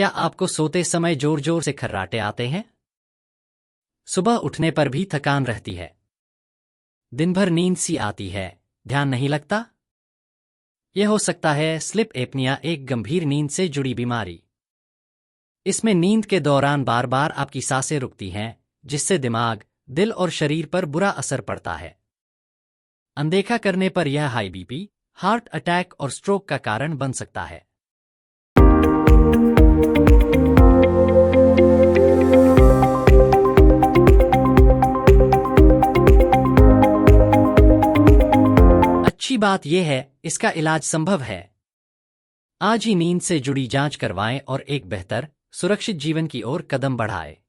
क्या आपको सोते समय जोर जोर से खर्राटे आते हैं? सुबह उठने पर भी थकान रहती है? दिन भर नींद सी आती है, ध्यान नहीं लगता? यह हो सकता है स्लिप एपनिया, एक गंभीर नींद से जुड़ी बीमारी। इसमें नींद के दौरान बार बार आपकी सांसें रुकती हैं, जिससे दिमाग, दिल और शरीर पर बुरा असर पड़ता है। अनदेखा करने पर यह हाई बीपी, हार्ट अटैक और स्ट्रोक का कारण बन सकता है। अच्छी बात यह है, इसका इलाज संभव है। आज ही नींद से जुड़ी जांच करवाएं और एक बेहतर, सुरक्षित जीवन की ओर कदम बढ़ाएं।